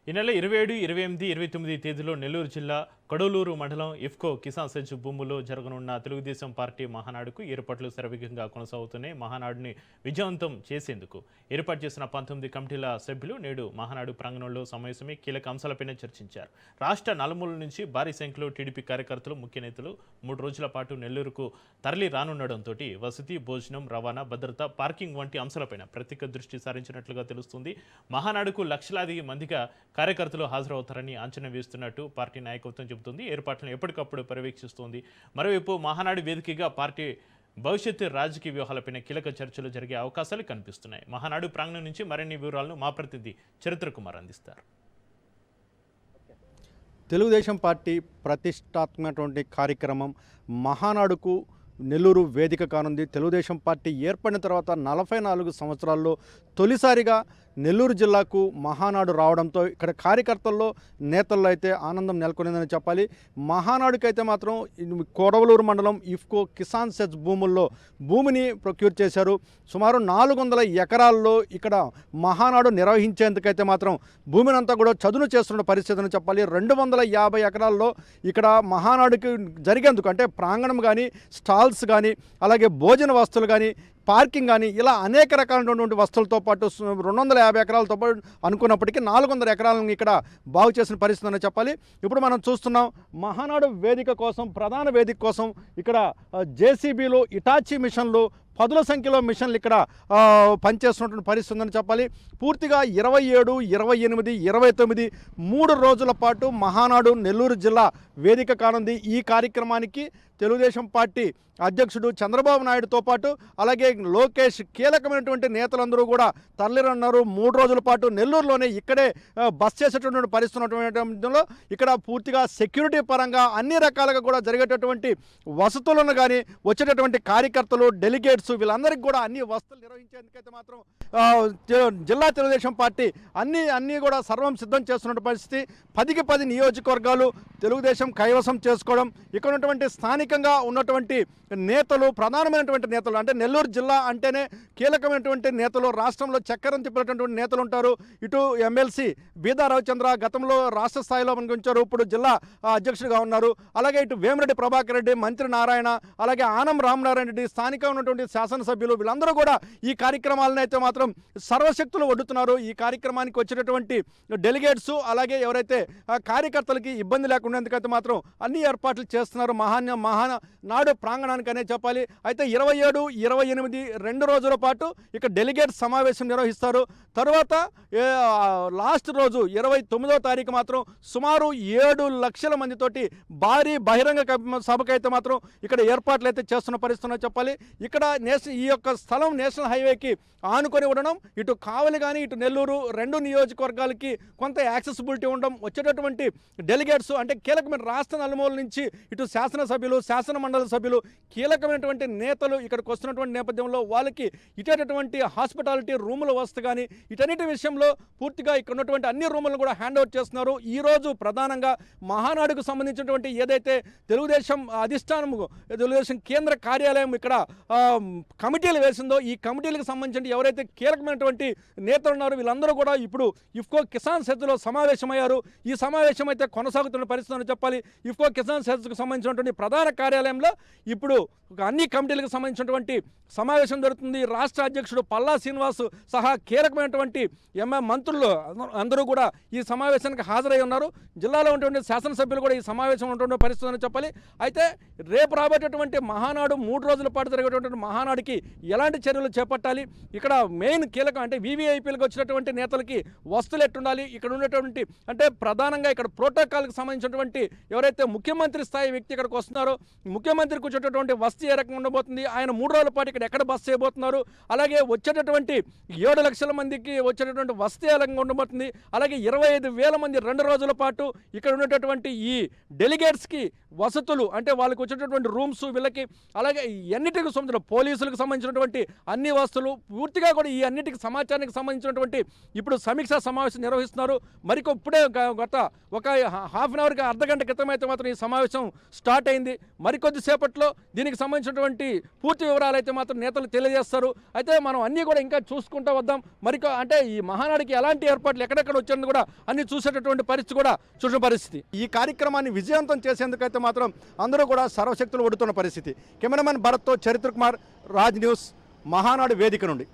ఈ నెల 27, 28, 29 తేదీలో నెల్లూరు జిల్లా కడలూరు మండలం ఇఫ్కో కిసాన్ సెజ్ భూముల్లో జరగనున్న తెలుగుదేశం పార్టీ మహానాడుకు ఏర్పాట్లు శరవేగంగా కొనసాగుతున్నాయి. మహానాడుని విజయవంతం చేసేందుకు ఏర్పాటు చేసిన 19 కమిటీల సభ్యులు నేడు మహానాడు ప్రాంగణంలో సమావేశమై కీలక అంశాలపైన చర్చించారు. రాష్ట్ర నలుమూలల నుంచి భారీ సంఖ్యలో టీడీపీ కార్యకర్తలు, ముఖ్య నేతలు 3 రోజుల పాటు నెల్లూరుకు తరలి రానుండడంతో వసతి, భోజనం, రవాణా, భద్రత, పార్కింగ్ వంటి అంశాలపైన ప్రత్యేక దృష్టి సారించినట్లుగా తెలుస్తుంది. మహానాడుకు లక్షలాది మందిగా కార్యకర్తలు హాజరవుతారని అంచనా వేస్తున్నట్టు పార్టీ నాయకత్వం చెబుతుంది. ఏర్పాట్లను ఎప్పటికప్పుడు పర్యవేక్షిస్తోంది. మరోవైపు మహానాడు వేదికగా పార్టీ భవిష్యత్తు రాజకీయ వ్యూహాలపైన కీలక చర్చలు జరిగే అవకాశాలు కనిపిస్తున్నాయి. మహానాడు ప్రాంగణం నుంచి మరిన్ని వివరాలను మా ప్రతినిధి చరిత్ర కుమార్ అందిస్తారు. తెలుగుదేశం పార్టీ ప్రతిష్టాత్మకమైనటువంటి కార్యక్రమం మహానాడుకు నెల్లూరు వేదిక కానుంది. తెలుగుదేశం పార్టీ ఏర్పడిన తర్వాత 44 సంవత్సరాల్లో తొలిసారిగా నెల్లూరు జిల్లాకు మహానాడు రావడంతో ఇక్కడ కార్యకర్తల్లో, నేతల్లో అయితే ఆనందం నెలకొనిందని చెప్పాలి. మహానాడుకైతే మాత్రం కొడవలూరు మండలం ఇఫ్కో కిసాన్ సెజ్ భూముల్లో భూమిని ప్రొక్యూర్ చేశారు. సుమారు 400 ఎకరాల్లో ఇక్కడ మహానాడు నిర్వహించేందుకైతే మాత్రం భూమిని అంతా కూడా చదును చేస్తున్న పరిస్థితి అని చెప్పాలి. 250 ఎకరాల్లో ఇక్కడ మహానాడుకి జరిగేందుకు అంటే ప్రాంగణం కానీ, స్టాల్స్ కానీ, అలాగే భోజన వస్తువులు కానీ, పార్కింగ్ కానీ ఇలా అనేక రకాలైనటువంటి వస్తువులతో పాటు 250 ఎకరాలతో పాటు అనుకున్నప్పటికీ 400 ఎకరాలను ఇక్కడ బాగు చేసిన పరిస్థితి అని చెప్పాలి. ఇప్పుడు మనం చూస్తున్నాం మహానాడు వేదిక కోసం, ప్రధాన వేదిక కోసం ఇక్కడ జేసీబీలు, ఇటాచీ మిషన్లు, పదుల సంఖ్యలో మిషన్లు ఇక్కడ పనిచేస్తున్నటువంటి పరిస్థితి ఉందని చెప్పాలి. పూర్తిగా 27, 28, 29 3 రోజుల పాటు మహానాడు నెల్లూరు జిల్లా వేదిక కానుంది. ఈ కార్యక్రమానికి తెలుగుదేశం పార్టీ అధ్యక్షుడు చంద్రబాబు నాయుడుతో పాటు అలాగే లోకేష్, కీలకమైనటువంటి నేతలందరూ కూడా తరలిరన్నారు. 3 రోజుల పాటు నెల్లూరులోనే ఇక్కడే బస్ చేసేటటువంటి పరిస్థితుల్లో ఇక్కడ పూర్తిగా సెక్యూరిటీ పరంగా అన్ని రకాలుగా కూడా జరిగేటటువంటి వసతులను కానీ, వచ్చేటటువంటి కార్యకర్తలు, డెలిగేట్స్ వీళ్ళందరికీ కూడా అన్ని వసతులు నిర్వహించేందుకైతే మాత్రం జిల్లా తెలుగుదేశం పార్టీ అన్నీ కూడా సర్వం సిద్ధం చేస్తున్న పరిస్థితి. 10కి 10 నియోజకవర్గాలు తెలుగుదేశం కైవసం చేసుకోవడం, ఇక్కడ ఉన్నటువంటి స్థానికంగా ఉన్నటువంటి నేతలు, ప్రధానమైనటువంటి నేతలు అంటే నెల్లూరు జిల్లా అంటేనే కీలకమైనటువంటి నేతలు, రాష్ట్రంలో చక్కెరం తిప్పినటువంటి నేతలు ఉంటారు. ఇటు ఎమ్మెల్సీ బీదా రవిచంద్ర గతంలో రాష్ట్ర స్థాయిలో మనకు ఉంచారు, ఇప్పుడు జిల్లా అధ్యక్షుడిగా ఉన్నారు. అలాగే ఇటు వేమిరెడ్డి ప్రభాకర్ రెడ్డి, మంత్రి నారాయణ, అలాగే ఆనం రామనారాయణ రెడ్డి, స్థానికంగా ఉన్నటువంటి శాసనసభ్యులు వీళ్ళందరూ కూడా ఈ కార్యక్రమాలను అయితే మాత్రం సర్వశక్తులు ఒడ్డుతున్నారు. ఈ కార్యక్రమానికి వచ్చేటటువంటి డెలిగేట్స్ అలాగే ఎవరైతే కార్యకర్తలకి ఇబ్బంది లేకుండా ఎందుకైతే మాత్రం అన్ని ఏర్పాట్లు చేస్తున్నారు మహానాడు ప్రాంగణానికనే చెప్పాలి. అయితే 27, 28 2 రోజుల పాటు ఇక డెలిగేట్ సమావేశం నిర్వహిస్తారు. తర్వాత లాస్ట్ రోజు 29వ తారీఖు మాత్రం సుమారు 7 లక్షల మందితోటి భారీ బహిరంగ సభకైతే మాత్రం ఇక్కడ ఏర్పాట్లు అయితే చేస్తున్న పరిస్థితున్నా చెప్పాలి. ఇక్కడ ఈ యొక్క స్థలం నేషనల్ హైవేకి ఆనుకొని ఉండడం, ఇటు కావలి కానీ ఇటు నెల్లూరు 2 నియోజకవర్గాలకి కొంత యాక్సెసిబిలిటీ ఉండడం, వచ్చేటటువంటి డెలిగేట్స్ అంటే కీలకమైన రాష్ట్ర నలుమూల నుంచి ఇటు శాసనసభ్యులు, శాసన మండలి సభ్యులు, కీలకమైనటువంటి నేతలు ఇక్కడికి వస్తున్నటువంటి నేపథ్యంలో వాళ్ళకి ఇటేటటువంటి హాస్పిటాలిటీ రూముల వస్తు కానీ ఇటన్నిటి విషయంలో పూర్తిగా ఇక్కడ ఉన్నటువంటి అన్ని రూములను కూడా హ్యాండ్ ఓవర్ చేస్తున్నారు. ఈరోజు ప్రధానంగా మహానాడుకు సంబంధించినటువంటి ఏదైతే తెలుగుదేశం అధిష్టానం, తెలుగుదేశం కేంద్ర కార్యాలయం ఇక్కడ కమిటీలు వేసిందో ఈ కమిటీలకు సంబంధించి ఎవరైతే కీలకమైనటువంటి నేతలు ఉన్నారో వీళ్ళందరూ కూడా ఇప్పుడు ఇఫ్కో కిసాన్ సెజ్లో సమావేశమయ్యారు. ఈ సమావేశం అయితే కొనసాగుతున్న పరిస్థితి అని చెప్పాలి. ఇఫ్కో కిసాన్ సెజ్కు సంబంధించినటువంటి ప్రధాన కార్యాలయంలో ఇప్పుడు అన్ని కమిటీలకు సంబంధించినటువంటి సమావేశం జరుగుతుంది. రాష్ట్ర అధ్యక్షుడు పల్లా శ్రీనివాస్ సహా కీలకమైనటువంటి మంత్రులు అందరూ కూడా ఈ సమావేశానికి హాజరై ఉన్నారు. జిల్లాలో ఉన్నటువంటి శాసనసభ్యులు కూడా ఈ సమావేశం ఉన్నటువంటి పరిస్థితి అని చెప్పాలి. అయితే రేపు రాబోయేటటువంటి మహానాడు 3 రోజుల పాటు జరిగేటటువంటి మహానాడుకి ఎలాంటి చర్యలు చేపట్టాలి, ఇక్కడ మెయిన్ కీలకం అంటే వీవీఐపీలకు వచ్చినటువంటి నేతలకి వస్తువులు ఎట్టుండాలి, ఇక్కడ ఉన్నటువంటి అంటే ప్రధానంగా ఇక్కడ ప్రోటోకాల్కి సంబంధించినటువంటి ఎవరైతే ముఖ్యమంత్రి స్థాయి వ్యక్తి ఇక్కడికి వస్తున్నారో ముఖ్యమంత్రికి వచ్చేటటువంటి వస్తు ఏ రకంగా ఉండబోతుంది, ఆయన 3 రోజుల పాటు ఇక్కడ ఎక్కడ బస్ చేయబోతున్నారు, అలాగే వచ్చేటటువంటి 7 లక్షల మందికి వచ్చేటటువంటి వస్తు ఏ రకంగా ఉండబోతుంది, అలాగే 25,000 మంది 2 రోజుల పాటు ఇక్కడ ఉన్నటువంటి ఈ డెలిగేట్స్కి వసతులు అంటే వాళ్ళకి వచ్చేటటువంటి రూమ్స్ వీళ్ళకి అలాగే ఎన్నిటికి సంబంధించిన పోలీసులకు సంబంధించినటువంటి అన్ని వస్తువులు పూర్తిగా కూడా ఈ అన్నిటికి సమాచారానికి సంబంధించినటువంటి ఇప్పుడు సమీక్షా సమావేశం నిర్వహిస్తున్నారు. ఇప్పుడే గత ఒక హాఫ్ అన్ అవర్కి అర్ధగంట క్రితం అయితే మాత్రం ఈ సమావేశం స్టార్ట్ అయింది. మరికొద్ది సేపట్లో దీనికి సంబంధించినటువంటి పూర్తి వివరాలు అయితే మాత్రం నేతలు తెలియజేస్తారు. అయితే మనం అన్నీ కూడా ఇంకా చూసుకుంటూ వద్దాం. అంటే ఈ మహానాడికి ఎలాంటి ఏర్పాట్లు ఎక్కడెక్కడ వచ్చారని కూడా అన్ని చూసేటటువంటి పరిస్థితి కూడా చూసిన పరిస్థితి. ఈ కార్యక్రమాన్ని విజయవంతం చేసేందుకైతే మాత్రం అందరూ కూడా సర్వశక్తులు ఒడుతున్న పరిస్థితి. కెమెరామెన్ భరత్తో చరిత్ర కుమార్, రాజ్ న్యూస్, మహానాడు వేదిక నుండి.